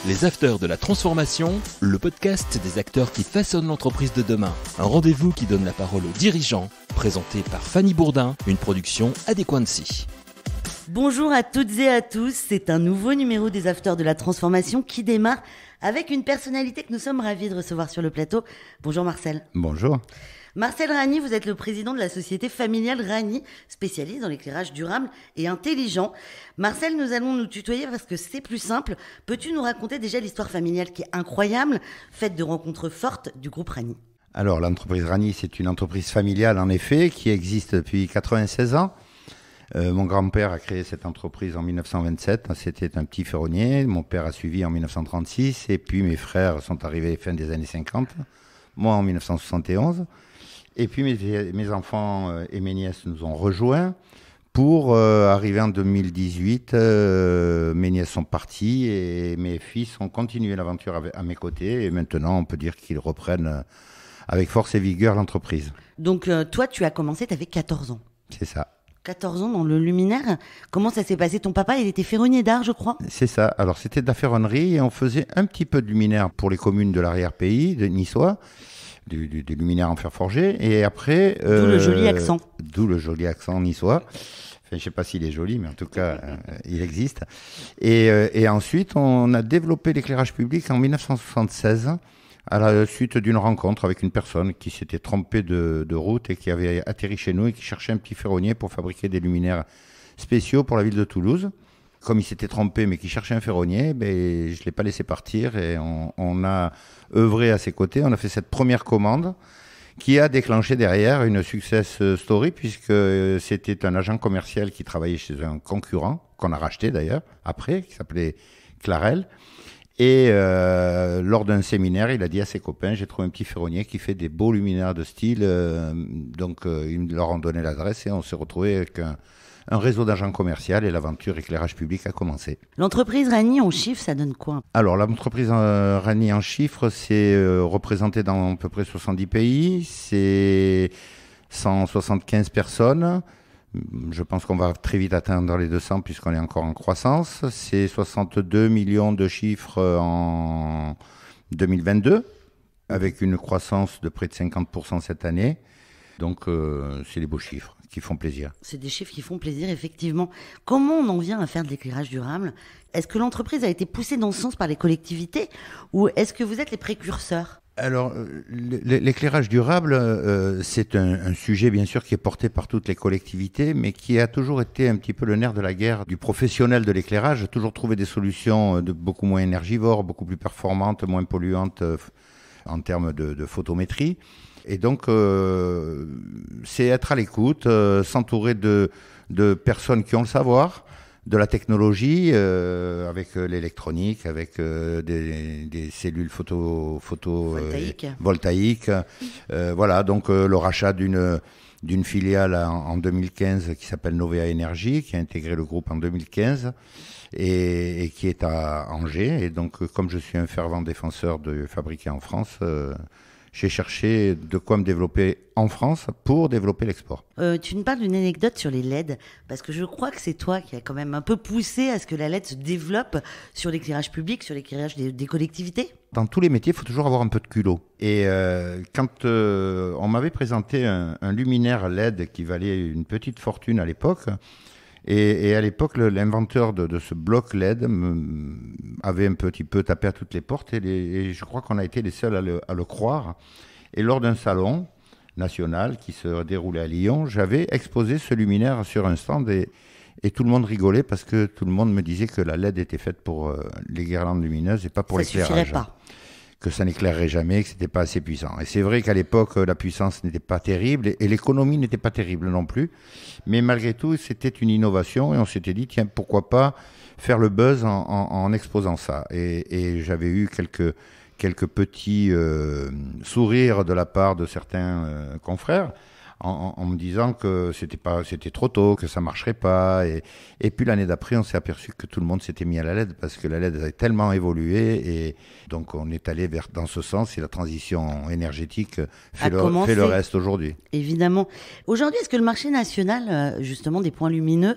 Les Afters de la Transformation, le podcast des acteurs qui façonnent l'entreprise de demain. Un rendez-vous qui donne la parole aux dirigeants, présenté par Fanny Bourdin, une production Adéquancy. Bonjour à toutes et à tous, c'est un nouveau numéro des Afters de la Transformation qui démarre avec une personnalité que nous sommes ravis de recevoir sur le plateau. Bonjour Marcel. Bonjour. Marcel Ragny, vous êtes le président de la société familiale Ragny, spécialiste dans l'éclairage durable et intelligent. Marcel, nous allons nous tutoyer parce que c'est plus simple. Peux-tu nous raconter déjà l'histoire familiale qui est incroyable, faite de rencontres fortes du groupe Ragny? Alors l'entreprise Ragny, c'est une entreprise familiale en effet qui existe depuis 96 ans. Mon grand-père a créé cette entreprise en 1927, c'était un petit ferronnier. Mon père a suivi en 1936 et puis mes frères sont arrivés fin des années 50, moi en 1971. Et puis mes enfants et mes nièces nous ont rejoints pour arriver en 2018. Mes nièces sont parties et mes fils ont continué l'aventure à mes côtés. Et maintenant, on peut dire qu'ils reprennent avec force et vigueur l'entreprise. Donc toi, tu as commencé, tu avais 14 ans. C'est ça. 14 ans dans le luminaire. Comment ça s'est passé? Ton papa, il était ferronnier d'art, je crois. C'est ça. Alors, c'était de la ferronnerie et on faisait un petit peu de luminaire pour les communes de l'arrière-pays, de niçois, du luminaire en fer forgé. Et après... D'où le joli accent. D'où le joli accent niçois. Enfin, je ne sais pas s'il est joli, mais en tout cas, il existe. Et ensuite, on a développé l'éclairage public en 1976 à la suite d'une rencontre avec une personne qui s'était trompée de route et qui avait atterri chez nous et qui cherchait un petit ferronnier pour fabriquer des luminaires spéciaux pour la ville de Toulouse. Comme il s'était trompé mais qu'il cherchait un ferronnier, je ne l'ai pas laissé partir et on a œuvré à ses côtés. On a fait cette première commande qui a déclenché derrière une success story puisque c'était un agent commercial qui travaillait chez un concurrent, qu'on a racheté d'ailleurs après, qui s'appelait Clarel. Et lors d'un séminaire, il a dit à ses copains, j'ai trouvé un petit ferronnier qui fait des beaux luminaires de style. Donc ils leur ont donné l'adresse et on s'est retrouvé avec un réseau d'agents commerciaux et l'aventure éclairage public a commencé. L'entreprise Ragny en chiffres, ça donne quoi? Alors l'entreprise Ragny en chiffres, c'est représenté dans à peu près 70 pays, c'est 175 personnes. Je pense qu'on va très vite atteindre les 200 puisqu'on est encore en croissance. C'est 62 millions de chiffres en 2022, avec une croissance de près de 50% cette année. Donc, c'est des beaux chiffres qui font plaisir. C'est des chiffres qui font plaisir, effectivement. Comment on en vient à faire de l'éclairage durable? Est-ce que l'entreprise a été poussée dans ce sens par les collectivités ou est-ce que vous êtes les précurseurs? Alors, l'éclairage durable, c'est un sujet bien sûr qui est porté par toutes les collectivités, mais qui a toujours été un petit peu le nerf de la guerre du professionnel de l'éclairage, toujours trouver des solutions beaucoup moins énergivores, beaucoup plus performantes, moins polluantes en termes de photométrie. Et donc, c'est être à l'écoute, s'entourer de personnes qui ont le savoir, de la technologie, avec l'électronique, avec des cellules voltaïques. Voilà, donc le rachat d'une filiale en 2015 qui s'appelle Novea Energy, qui a intégré le groupe en 2015 et qui est à Angers. Et donc, comme je suis un fervent défenseur de fabriquer en France, j'ai cherché de quoi me développer en France pour développer l'export. Tu nous parles d'une anecdote sur les LED, parce que je crois que c'est toi qui as quand même un peu poussé à ce que la LED se développe sur l'éclairage public, sur l'éclairage des collectivités. Dans tous les métiers, il faut toujours avoir un peu de culot. Et quand on m'avait présenté un luminaire LED qui valait une petite fortune à l'époque, et à l'époque, l'inventeur de ce bloc LED avait un petit peu tapé à toutes les portes et je crois qu'on a été les seuls à le croire. Et lors d'un salon national qui se déroulait à Lyon, j'avais exposé ce luminaire sur un stand et tout le monde rigolait parce que tout le monde me disait que la LED était faite pour les guirlandes lumineuses et pas pour l'éclairage. Ça suffirait pas. Que ça n'éclairerait jamais, que c'était pas assez puissant. Et c'est vrai qu'à l'époque, la puissance n'était pas terrible et l'économie n'était pas terrible non plus. Mais malgré tout, c'était une innovation et on s'était dit, tiens, pourquoi pas faire le buzz en exposant ça. Et j'avais eu quelques petits sourires de la part de certains confrères en me disant que c'était trop tôt, que ça marcherait pas. Et puis l'année d'après, on s'est aperçu que tout le monde s'était mis à la LED parce que la LED avait tellement évolué et donc on est allé dans ce sens et la transition énergétique fait le reste aujourd'hui. Évidemment. Aujourd'hui, est-ce que le marché national, justement, des points lumineux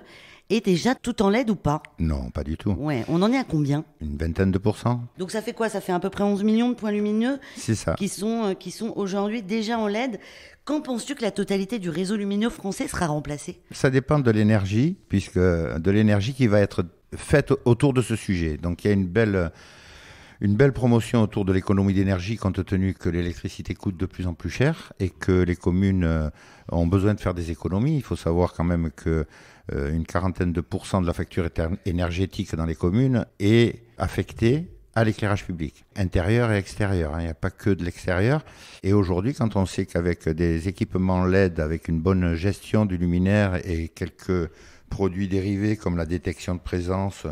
est déjà tout en LED ou pas? Non, pas du tout. Ouais, on en est à combien? Une vingtaine de pourcents. Donc ça fait quoi? Ça fait à peu près 11 millions de points lumineux C'est ça. qui sont aujourd'hui déjà en LED. Quand penses-tu que la totalité du réseau lumineux français sera remplacée? Ça dépend de l'énergie, puisque de l'énergie qui va être faite autour de ce sujet. Donc il y a une belle promotion autour de l'économie d'énergie, compte tenu que l'électricité coûte de plus en plus cher et que les communes ont besoin de faire des économies. Il faut savoir quand même que une quarantaine de pourcents de la facture énergétique dans les communes est affectée à l'éclairage public, intérieur et extérieur. Il n'y a pas que de l'extérieur. Et aujourd'hui, quand on sait qu'avec des équipements LED, avec une bonne gestion du luminaire et quelques produits dérivés comme la détection de présence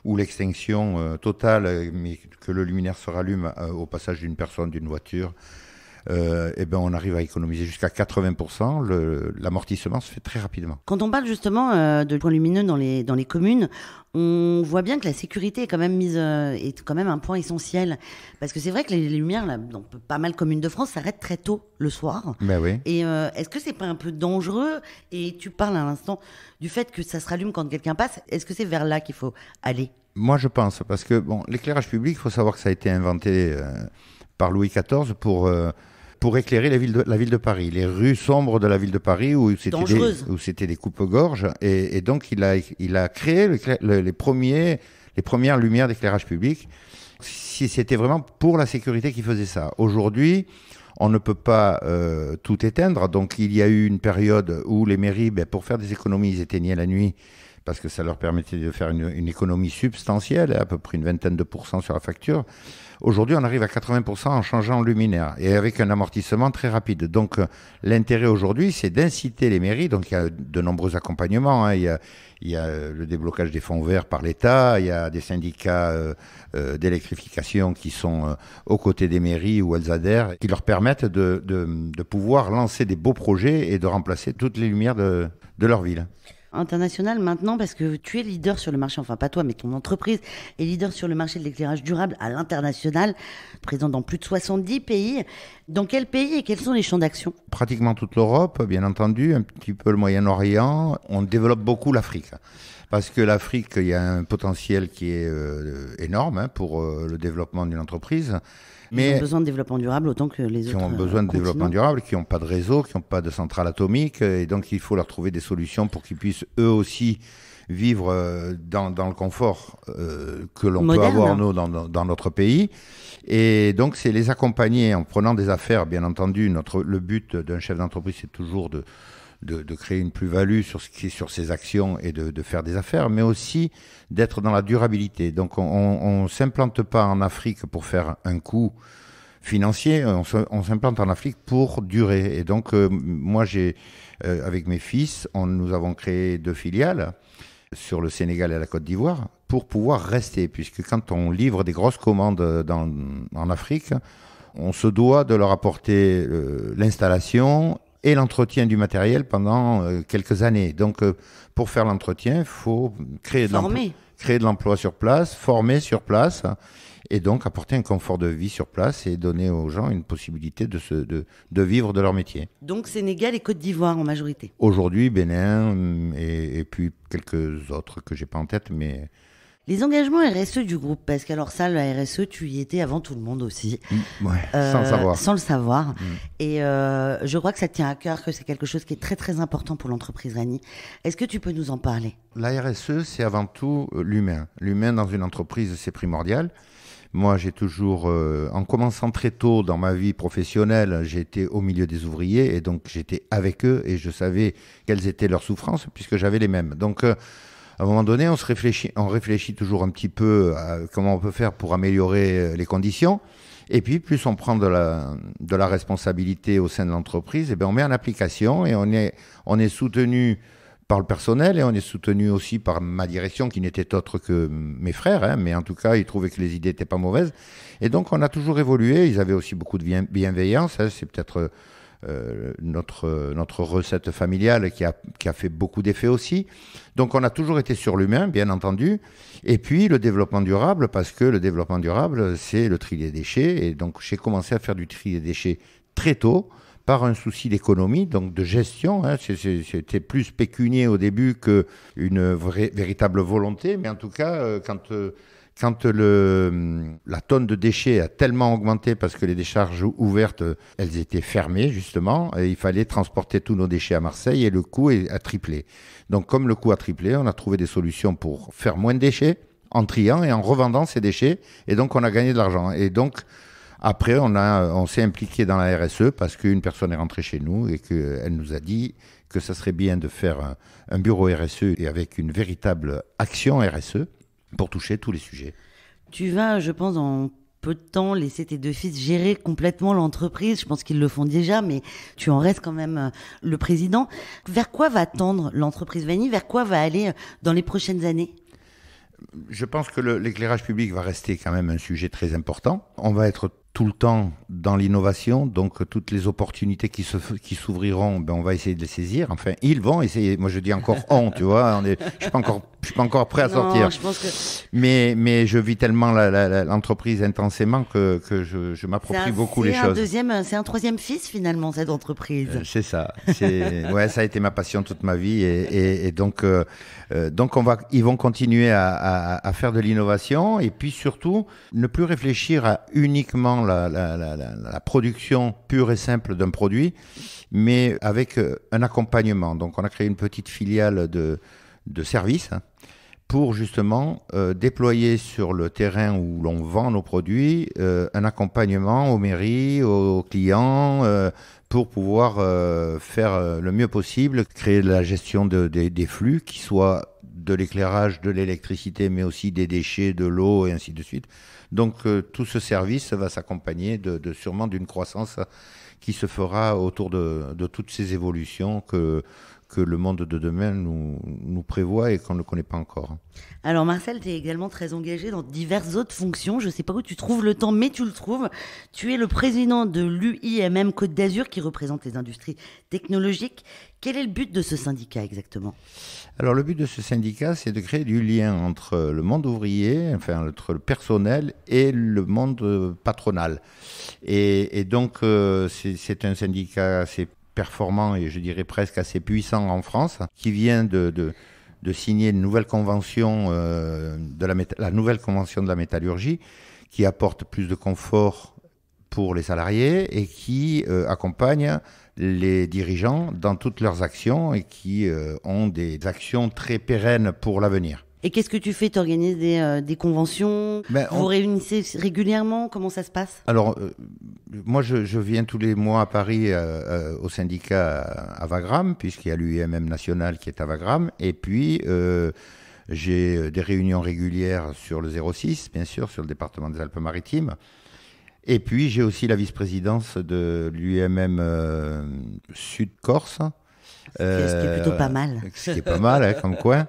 ou l'extinction totale, mais que le luminaire se rallume au passage d'une personne, d'une voiture, on arrive à économiser jusqu'à 80%. L'amortissement se fait très rapidement. Quand on parle justement de points lumineux dans les communes, on voit bien que la sécurité est quand même est quand même un point essentiel. Parce que c'est vrai que les lumières, là, dans pas mal de communes de France, s'arrêtent très tôt le soir. Ben oui. Et est-ce que c'est pas un peu dangereux? Et tu parles à l'instant du fait que ça se rallume quand quelqu'un passe. Est-ce que c'est vers là qu'il faut aller? Moi, je pense, parce que l'éclairage public, il faut savoir que ça a été inventé par Louis XIV pour éclairer la ville de Paris, les rues sombres de la ville de Paris où c'était des coupes-gorges. Et donc, il a créé les premières lumières d'éclairage public. Si c'était vraiment pour la sécurité qu'il faisait ça. Aujourd'hui, on ne peut pas tout éteindre. Donc, il y a eu une période où les mairies, pour faire des économies, ils éteignaient la nuit parce que ça leur permettait de faire une économie substantielle, à peu près une vingtaine de pourcents sur la facture. Aujourd'hui, on arrive à 80% en changeant le luminaire et avec un amortissement très rapide. Donc, l'intérêt aujourd'hui, c'est d'inciter les mairies. Donc, il y a de nombreux accompagnements. Il y a le déblocage des fonds verts par l'État. Il y a des syndicats d'électrification qui sont aux côtés des mairies où elles adhèrent, qui leur permettent de pouvoir lancer des beaux projets et de remplacer toutes les lumières de leur ville. International maintenant, parce que tu es leader sur le marché, enfin pas toi, mais ton entreprise est leader sur le marché de l'éclairage durable à l'international, présent dans plus de 70 pays. Dans quel pays et quels sont les champs d'action? Pratiquement toute l'Europe, bien entendu, un petit peu le Moyen-Orient. On développe beaucoup l'Afrique. Parce que l'Afrique, il y a un potentiel qui est énorme pour le développement d'une entreprise. Ils ont besoin de développement durable autant que les autres. Qui ont besoin de développement durable, qui n'ont pas de réseau, qui n'ont pas de centrale atomique. Et donc, il faut leur trouver des solutions pour qu'ils puissent eux aussi vivre dans le confort que l'on peut avoir nous dans notre pays. Et donc, c'est les accompagner en prenant des affaires. Bien entendu, le but d'un chef d'entreprise, c'est toujours de créer une plus-value sur ses actions et de faire des affaires, mais aussi d'être dans la durabilité. Donc, on ne s'implante pas en Afrique pour faire un coup financier, on s'implante en Afrique pour durer. Et donc, moi, avec mes fils, nous avons créé 2 filiales sur le Sénégal et la Côte d'Ivoire pour pouvoir rester, puisque quand on livre des grosses commandes en Afrique, on se doit de leur apporter l'installation et l'entretien du matériel pendant quelques années. Donc, pour faire l'entretien, il faut créer de l'emploi sur place, former sur place, et donc apporter un confort de vie sur place et donner aux gens une possibilité de vivre de leur métier. Donc, Sénégal et Côte d'Ivoire en majorité? Aujourd'hui, Bénin et puis quelques autres que j'ai pas en tête, mais... Les engagements RSE du groupe, parce qu'alors ça, la RSE, tu y étais avant tout le monde aussi. Ouais, sans le savoir. Sans le savoir. Et je crois que ça te tient à cœur, que c'est quelque chose qui est très très important pour l'entreprise Rani. Est-ce que tu peux nous en parler? La RSE, c'est avant tout l'humain. L'humain dans une entreprise, c'est primordial. Moi, j'ai toujours, en commençant très tôt dans ma vie professionnelle, j'étais au milieu des ouvriers et donc j'étais avec eux et je savais quelles étaient leurs souffrances puisque j'avais les mêmes. Donc, à un moment donné, on réfléchit toujours un petit peu à comment on peut faire pour améliorer les conditions. Et puis, plus on prend de la responsabilité au sein de l'entreprise, on met en application et on est soutenu par le personnel et on est soutenu aussi par ma direction qui n'était autre que mes frères, mais en tout cas, ils trouvaient que les idées n'étaient pas mauvaises. Et donc, on a toujours évolué. Ils avaient aussi beaucoup de bienveillance. C'est peut-être notre recette familiale qui a fait beaucoup d'effets aussi. Donc on a toujours été sur l'humain, bien entendu, et puis le développement durable, parce que le développement durable, c'est le tri des déchets, et donc j'ai commencé à faire du tri des déchets très tôt, par un souci d'économie, donc de gestion. Hein. C'était plus pécunier au début qu'une véritable volonté, mais en tout cas, quand la tonne de déchets a tellement augmenté parce que les décharges ouvertes, elles étaient fermées justement, et il fallait transporter tous nos déchets à Marseille et le coût a triplé. Donc comme le coût a triplé, on a trouvé des solutions pour faire moins de déchets en triant et en revendant ces déchets, et donc on a gagné de l'argent. Et donc après, on s'est impliqué dans la RSE parce qu'une personne est rentrée chez nous et qu'elle nous a dit que ça serait bien de faire un bureau RSE et avec une véritable action RSE pour toucher tous les sujets. Tu vas, je pense, en peu de temps, laisser tes 2 fils gérer complètement l'entreprise. Je pense qu'ils le font déjà, mais tu en restes quand même le président. Vers quoi va tendre l'entreprise Vanny? Vers quoi va aller dans les prochaines années? Je pense que l'éclairage public va rester quand même un sujet très important. On va être tout le temps dans l'innovation, donc toutes les opportunités qui s'ouvriront, on va essayer de les saisir. Enfin, ils vont essayer. Moi, je dis encore on, tu vois. Je suis pas encore prêt à sortir. Je pense que... Mais je vis tellement l'entreprise intensément que je m'approprie beaucoup les choses. C'est un 3e fils finalement, cette entreprise. C'est ça. Ouais, ça a été ma passion toute ma vie et donc ils vont continuer à faire de l'innovation et puis surtout ne plus réfléchir à uniquement la production pure et simple d'un produit, mais avec un accompagnement. Donc on a créé une petite filiale de services pour justement déployer sur le terrain où l'on vend nos produits un accompagnement aux mairies, aux clients, pour pouvoir faire le mieux possible, créer la gestion des flux, qui soit de l'éclairage, de l'électricité, mais aussi des déchets, de l'eau et ainsi de suite. Donc tout ce service va s'accompagner sûrement d'une croissance qui se fera autour de toutes ces évolutions que le monde de demain nous prévoit et qu'on ne connaît pas encore. Alors Marcel, tu es également très engagé dans diverses autres fonctions. Je ne sais pas où tu trouves le temps, mais tu le trouves. Tu es le président de l'UIMM Côte d'Azur qui représente les industries technologiques. Quel est le but de ce syndicat exactement ? Alors le but de ce syndicat, c'est de créer du lien entre le monde ouvrier, enfin entre le personnel et le monde patronal. Et donc c'est un syndicat assez performant et je dirais presque assez puissant en France, qui vient de signer une nouvelle convention la nouvelle convention de la métallurgie, qui apporte plus de confort pour les salariés et qui accompagne les dirigeants dans toutes leurs actions et qui ont des actions très pérennes pour l'avenir. Et qu'est-ce que tu fais ? Tu organises des conventions ? Vous réunissez régulièrement ? Comment ça se passe ? Alors, moi, je viens tous les mois à Paris au syndicat à Wagram, puisqu'il y a l'UIMM national qui est à Wagram. Et puis, j'ai des réunions régulières sur le 06, bien sûr, sur le département des Alpes-Maritimes. Et puis, j'ai aussi la vice-présidence de l'UIMM Sud-Corse. Ce qui est plutôt pas mal. Ce qui est pas mal, hein, comme coin.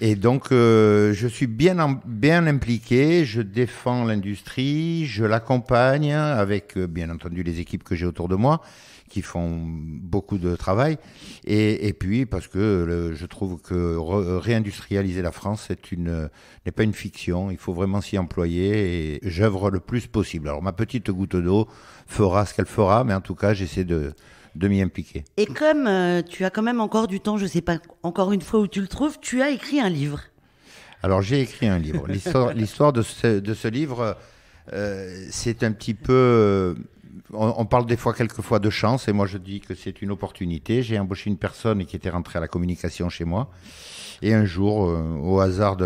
Et donc, je suis bien impliqué, je défends l'industrie, je l'accompagne avec, bien entendu, les équipes que j'ai autour de moi, qui font beaucoup de travail. Et puis, parce que je trouve que réindustrialiser la France n'est pas une fiction, il faut vraiment s'y employer et j'œuvre le plus possible. Alors, ma petite goutte d'eau fera ce qu'elle fera, mais en tout cas, j'essaie de m'y impliquer. Et comme tu as quand même encore du temps, je ne sais pas encore une fois où tu le trouves, tu as écrit un livre. Alors j'ai écrit un livre. L'histoire de ce livre, c'est un petit peu... on parle quelquefois de chance, et moi je dis que c'est une opportunité. J'ai embauché une personne qui était rentrée à la communication chez moi, et un jour, au hasard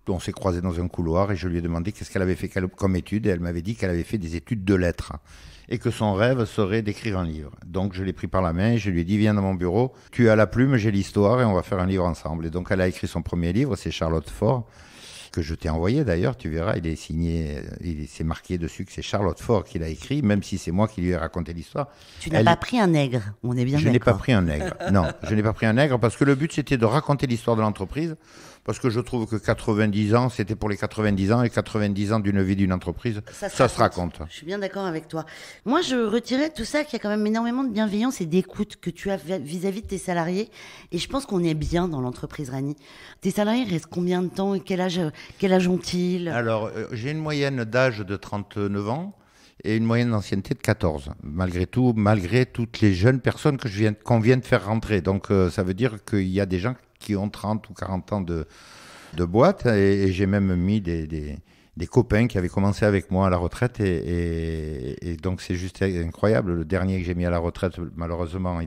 on s'est croisés dans un couloir, et je lui ai demandé qu'est-ce qu'elle avait fait comme études, et elle m'avait dit qu'elle avait fait des études de lettres. Et que son rêve serait d'écrire un livre. Donc je l'ai pris par la main et je lui ai dit, viens dans mon bureau, tu as la plume, j'ai l'histoire et on va faire un livre ensemble. Et donc elle a écrit son premier livre, c'est Charlotte Fort, que je t'ai envoyé d'ailleurs, tu verras, il est signé, c'est marqué dessus que c'est Charlotte Fort qui l'a écrit, même si c'est moi qui lui ai raconté l'histoire. Tu n'as pas pris un nègre, on est bien d'accord. Je n'ai pas pris un nègre, non, je n'ai pas pris un nègre parce que le but c'était de raconter l'histoire de l'entreprise, parce que je trouve que 90 ans, c'était pour les 90 ans, et 90 ans d'une vie d'une entreprise, ça se raconte. Je suis bien d'accord avec toi. Moi, je retirais de tout ça qu'il y a quand même énormément de bienveillance et d'écoute que tu as vis-à-vis de tes salariés, et je pense qu'on est bien dans l'entreprise Rani. Tes salariés restent combien de temps et quel âge ont-ils ? Alors, j'ai une moyenne d'âge de 39 ans, et une moyenne d'ancienneté de 14. Malgré tout, malgré toutes les jeunes personnes qu'on vient de faire rentrer. Donc ça veut dire qu'il y a des gens qui ont 30 ou 40 ans de boîte, et j'ai même mis des copains qui avaient commencé avec moi à la retraite, et donc c'est juste incroyable. Le dernier que j'ai mis à la retraite, malheureusement,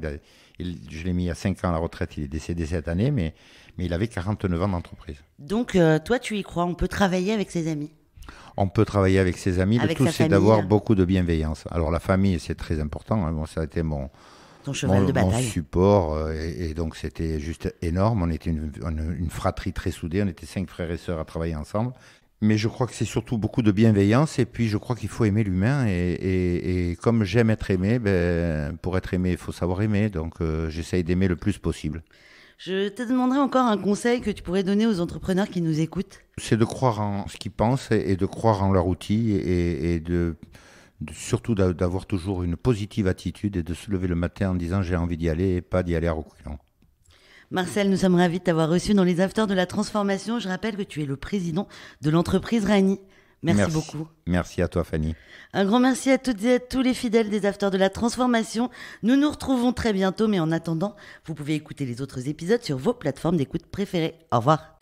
je l'ai mis il y a 5 ans à la retraite, il est décédé cette année, mais il avait 49 ans d'entreprise. Donc toi tu y crois, on peut travailler avec ses amis? On peut travailler avec ses amis, le tout c'est d'avoir beaucoup de bienveillance. Alors la famille c'est très important, hein. Bon, ça a été mon support, et donc c'était juste énorme. On était une fratrie très soudée, on était 5 frères et sœurs à travailler ensemble. Mais je crois que c'est surtout beaucoup de bienveillance, et puis je crois qu'il faut aimer l'humain, et comme j'aime être aimé, pour être aimé il faut savoir aimer, donc j'essaye d'aimer le plus possible. Je te demanderai encore un conseil que tu pourrais donner aux entrepreneurs qui nous écoutent. C'est de croire en ce qu'ils pensent, et de croire en leur outil, et surtout d'avoir toujours une positive attitude, et de se lever le matin en disant j'ai envie d'y aller, et pas d'y aller à reculons. Marcel, nous sommes ravis de t'avoir reçu dans les Afters de la Transformation. Je rappelle que tu es le président de l'entreprise Rani. Merci beaucoup. Merci à toi, Fanny. Un grand merci à toutes et à tous les fidèles des Afters de la Transformation. Nous nous retrouvons très bientôt, mais en attendant, vous pouvez écouter les autres épisodes sur vos plateformes d'écoute préférées. Au revoir.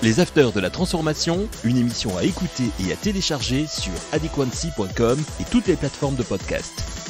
Les Afters de la Transformation, une émission à écouter et à télécharger sur adequancy.com et toutes les plateformes de podcast.